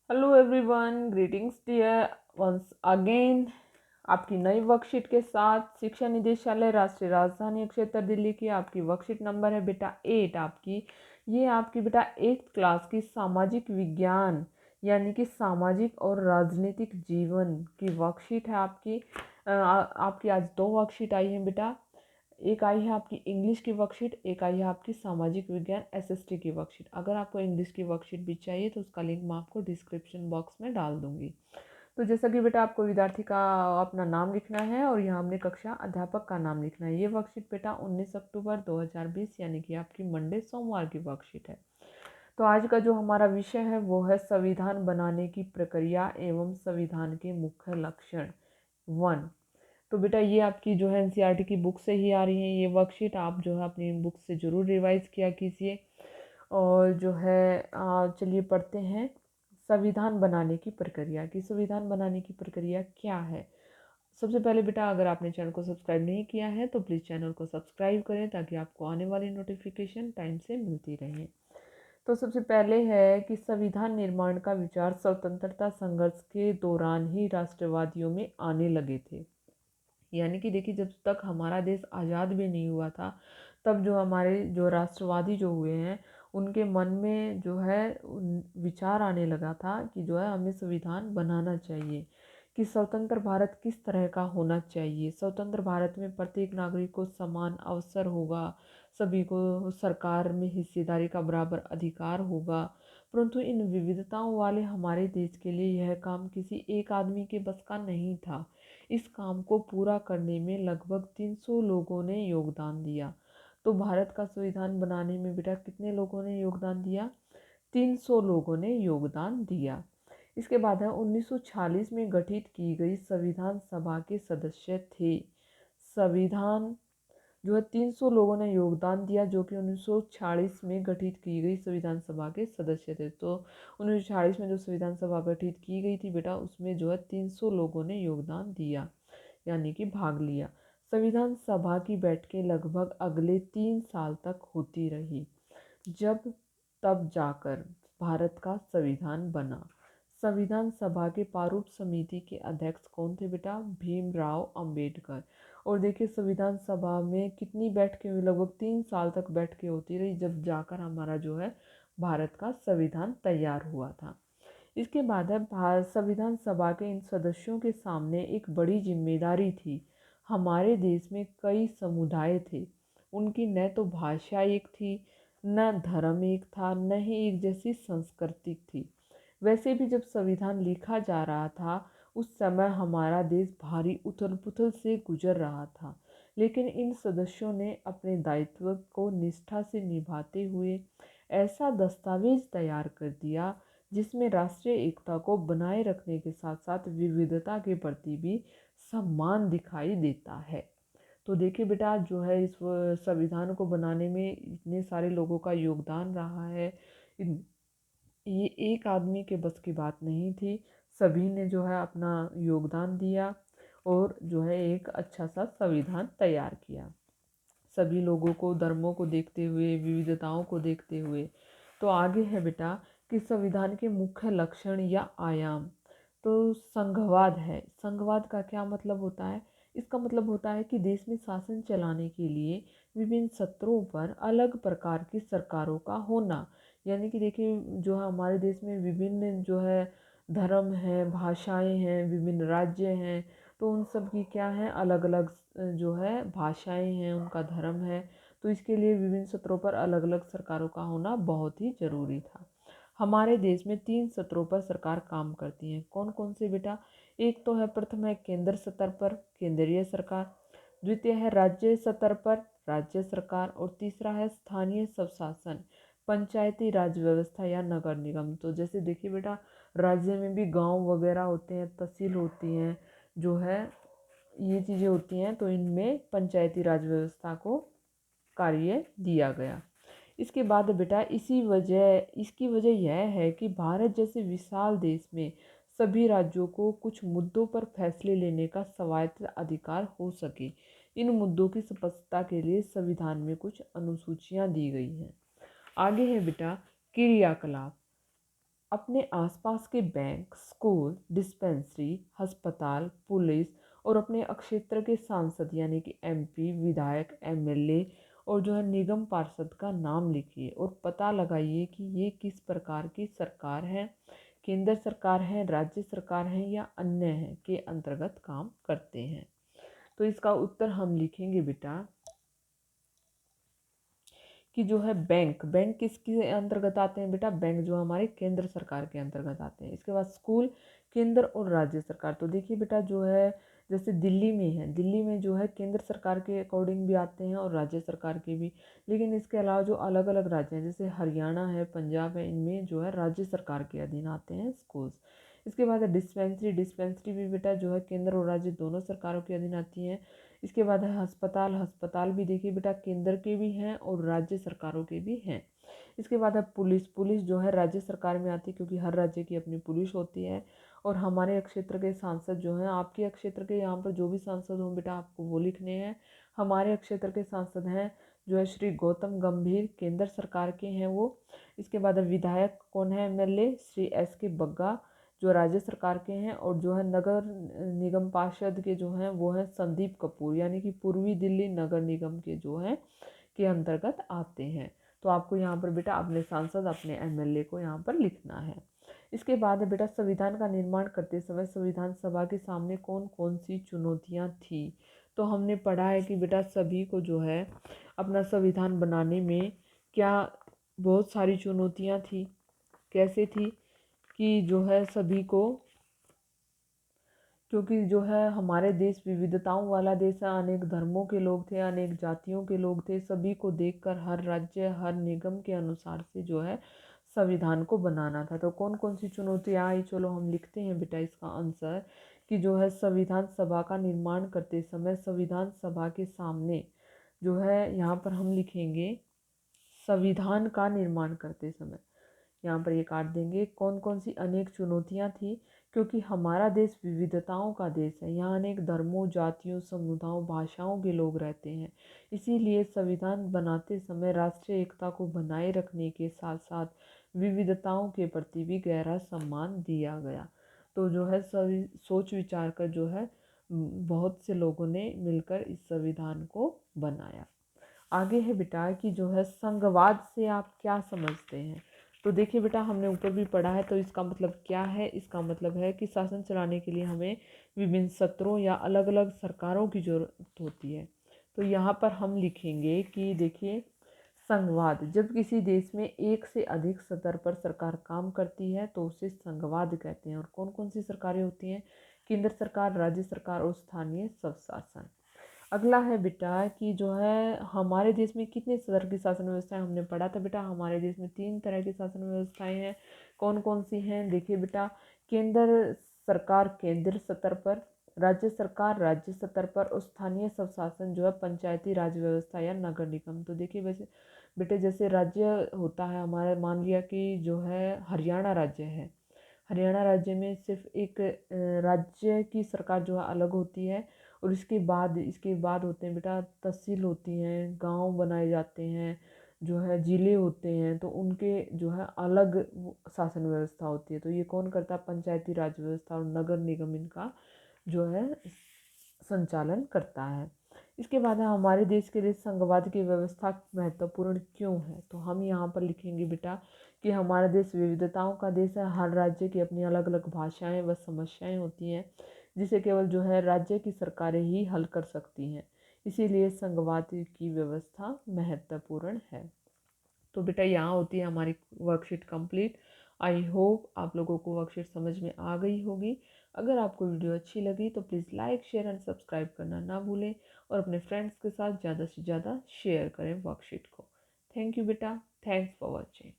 Hello everyone, greetings dear ones again. आपकी नई worksheet के साथ शिक्षा निदेशालय राष्ट्रीय राजधानी क्षेत्र दिल्ली की आपकी वर्कशीट नंबर है बेटा 8। आपकी बेटा 8th क्लास की सामाजिक विज्ञान यानी कि सामाजिक और राजनीतिक जीवन की वर्कशीट है आपकी आज दो वर्कशीट आई हैं बेटा। एक आई है आपकी इंग्लिश की वर्कशीट, एक आई है आपकी सामाजिक विज्ञान एसएसटी की वर्कशीट। अगर आपको इंग्लिश की वर्कशीट भी चाहिए तो उसका लिंक मैं आपको डिस्क्रिप्शन बॉक्स में डाल दूंगी। तो जैसा कि बेटा आपको विद्यार्थी का अपना नाम लिखना है और यहाँ हमने कक्षा अध्यापक का नाम लिखना है। ये वर्कशीट बेटा 19 अक्टूबर 2020 यानी कि आपकी मंडे सोमवार की वर्कशीट है। तो आज का जो हमारा विषय है वो है संविधान बनाने की प्रक्रिया एवं संविधान के मुख्य लक्षण 1। तो बेटा ये आपकी जो है एनसीईआरटी की बुक से ही आ रही है ये वर्कशीट। आप जो है अपनी बुक से ज़रूर रिवाइज किया कीजिए। और जो है चलिए पढ़ते हैं संविधान बनाने की प्रक्रिया की। संविधान बनाने की प्रक्रिया क्या है? सबसे पहले बेटा अगर आपने चैनल को सब्सक्राइब नहीं किया है तो प्लीज़ चैनल को सब्सक्राइब करें ताकि आपको आने वाली नोटिफिकेशन टाइम से मिलती रहे। तो सबसे पहले है कि संविधान निर्माण का विचार स्वतंत्रता संघर्ष के दौरान ही राष्ट्रवादियों में आने लगे थे। यानी कि देखिए जब तक हमारा देश आज़ाद भी नहीं हुआ था तब जो हमारे जो राष्ट्रवादी जो हुए हैं उनके मन में जो है विचार आने लगा था कि जो है हमें संविधान बनाना चाहिए कि स्वतंत्र भारत किस तरह का होना चाहिए। स्वतंत्र भारत में प्रत्येक नागरिक को समान अवसर होगा, सभी को सरकार में हिस्सेदारी का बराबर अधिकार होगा। परंतु इन विविधताओं वाले हमारे देश के लिए यह काम किसी एक आदमी के बस का नहीं था। इस काम को पूरा करने में लगभग 300 लोगों ने योगदान दिया। तो भारत का संविधान बनाने में बेटा कितने लोगों ने योगदान दिया? 300 लोगों ने योगदान दिया। इसके बाद है 1946 में गठित की गई संविधान सभा के सदस्य थे। संविधान जो है 300 लोगों ने योगदान दिया जो कि 1946 में गठित की गई संविधान सभा के सदस्य थे। तो 1946 में जो संविधान सभा गठित की गई थी बेटा उसमें जो है 300 लोगों ने योगदान दिया यानी कि भाग लिया। संविधान सभा की बैठकें लगभग अगले 3 साल तक होती रही जब तब जाकर भारत का संविधान बना। संविधान सभा के प्रारूप समिति के अध्यक्ष कौन थे बेटा? भीमराव अंबेडकर। और देखिए संविधान सभा में कितनी बैठकें हुई? लगभग 3 साल तक बैठकें होती रही जब जाकर हमारा जो है भारत का संविधान तैयार हुआ था। इसके बाद है भारत संविधान सभा के इन सदस्यों के सामने एक बड़ी जिम्मेदारी थी। हमारे देश में कई समुदाय थे, उनकी न तो भाषा एक थी, न धर्म एक था, न ही एक जैसी संस्कृति थी। वैसे भी जब संविधान लिखा जा रहा था उस समय हमारा देश भारी उथल पुथल से गुजर रहा था, लेकिन इन सदस्यों ने अपने दायित्व को निष्ठा से निभाते हुए ऐसा दस्तावेज तैयार कर दिया जिसमें राष्ट्रीय एकता को बनाए रखने के साथ साथ विविधता के प्रति भी सम्मान दिखाई देता है। तो देखिए बेटा जो है इस संविधान को बनाने में इतने सारे लोगों का योगदान रहा है। ये एक आदमी के बस की बात नहीं थी, सभी ने जो है अपना योगदान दिया और जो है एक अच्छा सा संविधान तैयार किया सभी लोगों को, धर्मों को देखते हुए, विविधताओं को देखते हुए। तो आगे है बेटा कि संविधान के मुख्य लक्षण या आयाम। तो संघवाद है। संघवाद का क्या मतलब होता है? इसका मतलब होता है कि देश में शासन चलाने के लिए विभिन्न स्तरों पर अलग प्रकार की सरकारों का होना। यानी कि देखिए जो है हमारे देश में विभिन्न जो है धर्म हैं, भाषाएं हैं, विभिन्न राज्य हैं। तो उन सब की क्या है अलग अलग जो है भाषाएं हैं, उनका धर्म है। तो इसके लिए विभिन्न स्तरों पर अलग अलग सरकारों का होना बहुत ही ज़रूरी था। हमारे देश में 3 स्तरों पर सरकार काम करती है। कौन कौन से बेटा? एक तो है प्रथम है केंद्र स्तर पर केंद्रीय सरकार, द्वितीय है राज्य स्तर पर राज्य सरकार और तीसरा है स्थानीय स्वशासन पंचायती राज व्यवस्था या नगर निगम। तो जैसे देखिए बेटा राज्य में भी गांव वगैरह होते हैं, तहसील होती हैं, जो है ये चीज़ें होती हैं। तो इनमें पंचायती राज व्यवस्था को कार्य दिया गया। इसके बाद बेटा इसकी वजह यह है कि भारत जैसे विशाल देश में सभी राज्यों को कुछ मुद्दों पर फैसले लेने का स्वायत्त अधिकार हो सके। इन मुद्दों की स्पष्टता के लिए संविधान में कुछ अनुसूचियां दी गई हैं। आगे है बेटा क्रियाकलाप। अपने आसपास के बैंक, स्कूल, डिस्पेंसरी, अस्पताल, पुलिस और अपने क्षेत्र के सांसद यानी कि एमपी, विधायक, एमएलए और जो है निगम पार्षद का नाम लिखिए और पता लगाइए कि ये किस प्रकार की सरकार है, केंद्र सरकार है, राज्य सरकार है या अन्य है के अंतर्गत काम करते हैं। तो इसका उत्तर हम लिखेंगे बेटा कि जो है बैंक, बैंक किसके अंतर्गत आते हैं बेटा? बैंक जो हमारे केंद्र सरकार के अंतर्गत आते हैं। इसके बाद स्कूल, केंद्र और राज्य सरकार। तो देखिए बेटा जो है जैसे दिल्ली में है, दिल्ली में जो है केंद्र सरकार के अकॉर्डिंग भी आते हैं और राज्य सरकार के भी, लेकिन इसके अलावा जो अलग अलग राज्य हैं जैसे हरियाणा है, पंजाब है, इनमें जो है राज्य सरकार के अधीन आते हैं स्कूल्स। इसके बाद है डिस्पेंसरी, डिस्पेंसरी भी बेटा जो है केंद्र और राज्य दोनों सरकारों के अधीन आती हैं। इसके बाद है अस्पताल, अस्पताल भी देखिए बेटा केंद्र के भी हैं और राज्य सरकारों के भी हैं। इसके बाद है पुलिस, पुलिस जो है राज्य सरकार में आती है क्योंकि हर राज्य की अपनी पुलिस होती है। और हमारे क्षेत्र के सांसद जो हैं, आपके क्षेत्र के यहाँ पर जो भी सांसद हों बेटा आपको वो लिखने हैं। हमारे क्षेत्र के सांसद हैं जो है श्री गौतम गंभीर, केंद्र सरकार के हैं वो। इसके बाद विधायक कौन है? एमएलए श्री एस के बग्गा जो राज्य सरकार के हैं। और जो है नगर निगम पार्षद के जो हैं वो हैं संदीप कपूर, यानी कि पूर्वी दिल्ली नगर निगम के जो हैं के अंतर्गत आते हैं। तो आपको यहाँ पर बेटा अपने सांसद, अपने एमएलए को यहाँ पर लिखना है। इसके बाद बेटा संविधान का निर्माण करते समय संविधान सभा के सामने कौन कौन सी चुनौतियाँ थी? तो हमने पढ़ा है कि बेटा सभी को जो है अपना संविधान बनाने में क्या बहुत सारी चुनौतियाँ थी। कैसे थी कि जो है सभी को, क्योंकि जो है हमारे देश विविधताओं वाला देश है, अनेक धर्मों के लोग थे, अनेक जातियों के लोग थे, सभी को देखकर हर राज्य हर निगम के अनुसार से जो है संविधान को बनाना था। तो कौन कौन सी चुनौतियाँ आई, चलो हम लिखते हैं बेटा इसका आंसर कि जो है संविधान सभा का निर्माण करते समय संविधान सभा के सामने जो है यहाँ पर हम लिखेंगे संविधान का निर्माण करते समय, यहाँ पर ये काट देंगे, कौन कौन सी अनेक चुनौतियाँ थी, क्योंकि हमारा देश विविधताओं का देश है, यहाँ अनेक धर्मों, जातियों, समुदायों, भाषाओं के लोग रहते हैं। इसीलिए संविधान बनाते समय राष्ट्रीय एकता को बनाए रखने के साथ साथ विविधताओं के प्रति भी गहरा सम्मान दिया गया। तो जो है सभी सोच विचार कर जो है बहुत से लोगों ने मिलकर इस संविधान को बनाया। आगे है बेटा कि जो है संघवाद से आप क्या समझते हैं? तो देखिए बेटा हमने ऊपर भी पढ़ा है, तो इसका मतलब क्या है? इसका मतलब है कि शासन चलाने के लिए हमें विभिन्न सत्रों या अलग अलग सरकारों की ज़रूरत होती है। तो यहाँ पर हम लिखेंगे कि देखिए संघवाद, जब किसी देश में एक से अधिक सतर पर सरकार काम करती है तो उसे संघवाद कहते हैं। और कौन कौन सी सरकारें होती हैं? केंद्र सरकार, राज्य सरकार और स्थानीय स्वशासन। अगला है बेटा कि जो है हमारे देश में कितने स्तर की शासन व्यवस्थाएं, हमने पढ़ा था बेटा हमारे देश में 3 तरह की शासन व्यवस्थाएं हैं। कौन कौन सी हैं? देखिए बेटा केंद्र सरकार केंद्र स्तर पर, राज्य सरकार राज्य स्तर पर और स्थानीय स्वशासन जो है पंचायती राज व्यवस्था या नगर निगम। तो देखिए वैसे बेटे जैसे राज्य होता है हमारे, मान लिया कि जो है हरियाणा राज्य है, हरियाणा राज्य में सिर्फ एक राज्य की सरकार जो है अलग होती है और इसके बाद होते हैं बेटा तहसील होती हैं, गांव बनाए जाते हैं, जो है जिले होते हैं, तो उनके जो है अलग शासन व्यवस्था होती है। तो ये कौन करता है? पंचायती राज व्यवस्था और नगर निगम इनका जो है संचालन करता है। इसके बाद है हमारे देश के लिए संघवाद की व्यवस्था महत्वपूर्ण क्यों है? तो हम यहाँ पर लिखेंगे बेटा कि हमारा देश विविधताओं का देश है, हर राज्य की अपनी अलग अलग भाषाएं व समस्याएं होती हैं जिसे केवल जो है राज्य की सरकारें ही हल कर सकती हैं। इसीलिए संघवाद की व्यवस्था महत्वपूर्ण है। तो बेटा यहाँ होती है हमारी वर्कशीट कंप्लीट। आई होप आप लोगों को वर्कशीट समझ में आ गई होगी। अगर आपको वीडियो अच्छी लगी तो please like share and subscribe करना ना भूलें और अपने फ्रेंड्स के साथ ज़्यादा से ज़्यादा शेयर करें वर्कशीट को। थैंक यू बेटा, थैंक्स फॉर वॉचिंग।